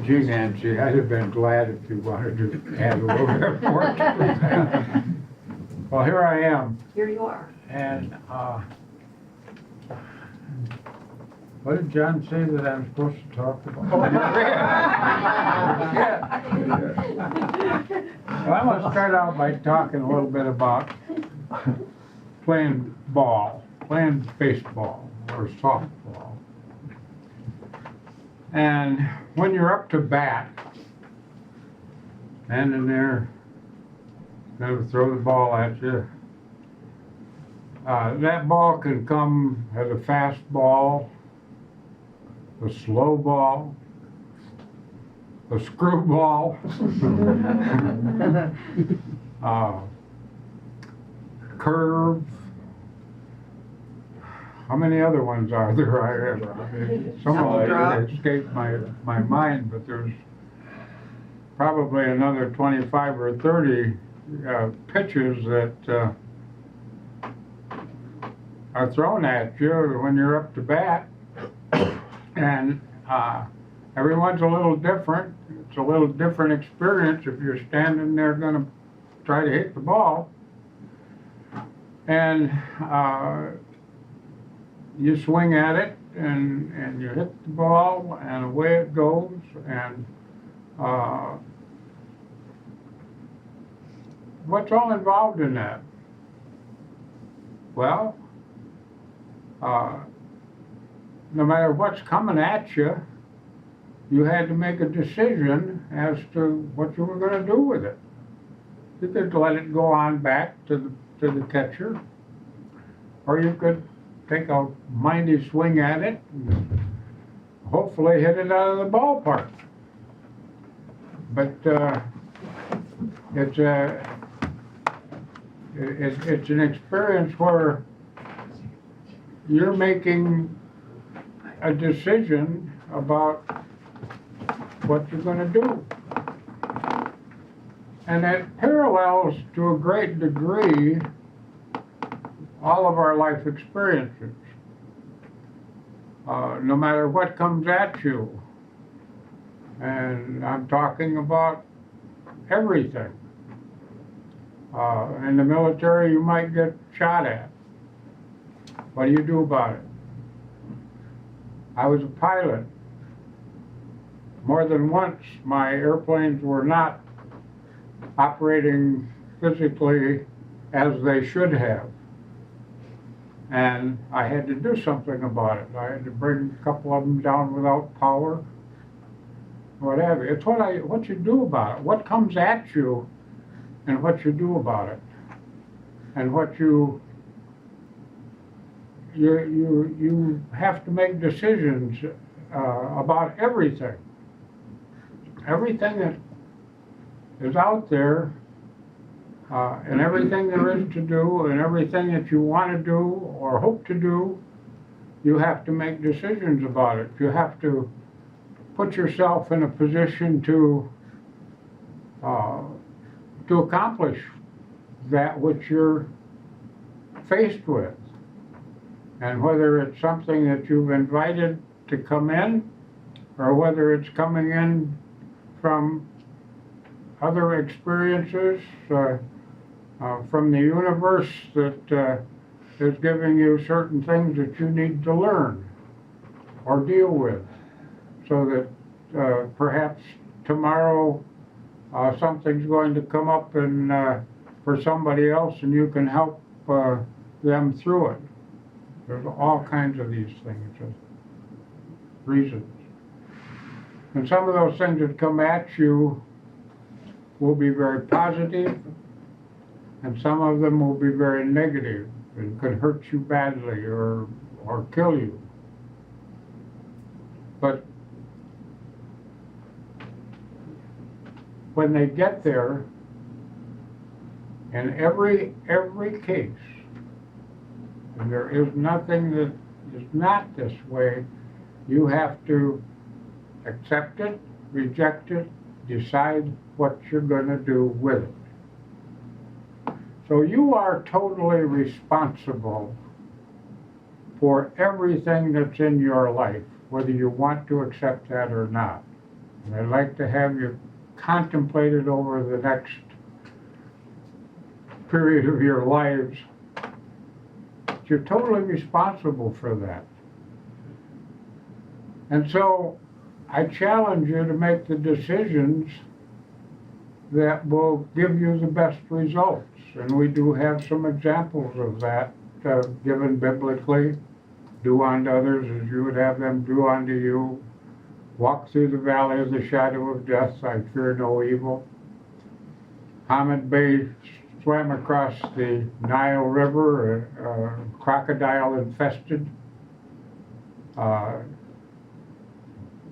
Gee, Nancy, I'd have been glad if you wanted to add a little bit more to that. Well, here I am, Here you are. and what did John say that I'm supposed to talk about? Oh, yeah. Well, I'm going to start out by talking a little bit about playing baseball or softball. And when you're up to bat, standing there, going to throw the ball at you, that ball can come as a fast ball, a slow ball, a screwball, curve. How many other ones are there? Some of them escape my mind, but there's probably another 25 or 30 pitches that are thrown at you when you're up to bat. And everyone's a little different. It's a little different experience if you're standing there going to try to hit the ball. And you swing at it, and you hit the ball, and away it goes. And what's all involved in that? Well, no matter what's coming at you, you had to make a decision as to what you were going to do with it. You could let it go on back to the catcher, or you could take a mighty swing at it and hopefully hit it out of the ballpark. But it's an experience where you're making a decision about what you're going to do. And it parallels to a great degree all of our life experiences. No matter what comes at you, and I'm talking about everything. In the military, you might get shot at. What do you do about it? I was a pilot. More than once, my airplanes were not operating physically as they should have. And I had to do something about it. I had to bring a couple of them down without power, whatever. It's what you do about it. What comes at you and what you do about it. And what you have to make decisions about everything. Everything that is out there, and everything there is to do, and everything that you want to do or hope to do, you have to make decisions about it. You have to put yourself in a position to accomplish that which you're faced with. And whether it's something that you've invited to come in, or whether it's coming in from other experiences from the universe that is giving you certain things that you need to learn or deal with, so that perhaps tomorrow something's going to come up and for somebody else, and you can help them through it. There's all kinds of these things, reasons. And some of those things that come at you will be very positive, and some of them will be very negative and could hurt you badly or kill you. But when they get there, in every case, and there is nothing that is not this way, you have to accept it, reject it, decide what you're going to do with it. So you are totally responsible for everything that's in your life, whether you want to accept that or not. And I'd like to have you contemplate it over the next period of your lives. You're totally responsible for that. And so I challenge you to make the decisions that will give you the best results. And we do have some examples of that given biblically. Do unto others as you would have them do unto you. Walk through the valley of the shadow of death, I fear no evil. Hamid Bey swam across the Nile River, crocodile infested,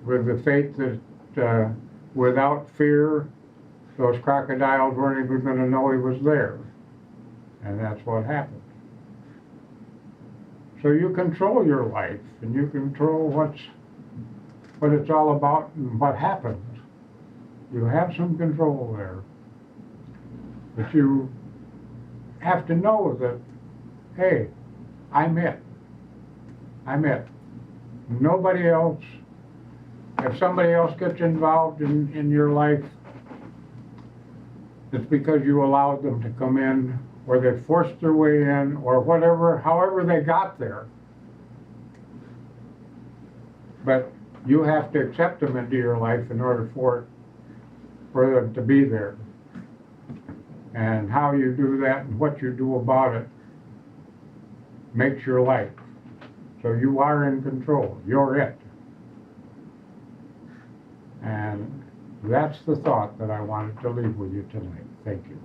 with the faith that without fear, those crocodiles weren't even going to know he was there. And that's what happened. So you control your life, and you control what it's all about and what happens. You have some control there. But you have to know that, hey, I'm it. I'm it. Nobody else. If somebody else gets involved in your life, it's because you allowed them to come in, or they forced their way in, or whatever, however they got there. But you have to accept them into your life in order for them to be there. And how you do that and what you do about it makes your life. So you are in control. You're it. And that's the thought that I wanted to leave with you tonight. Thank you.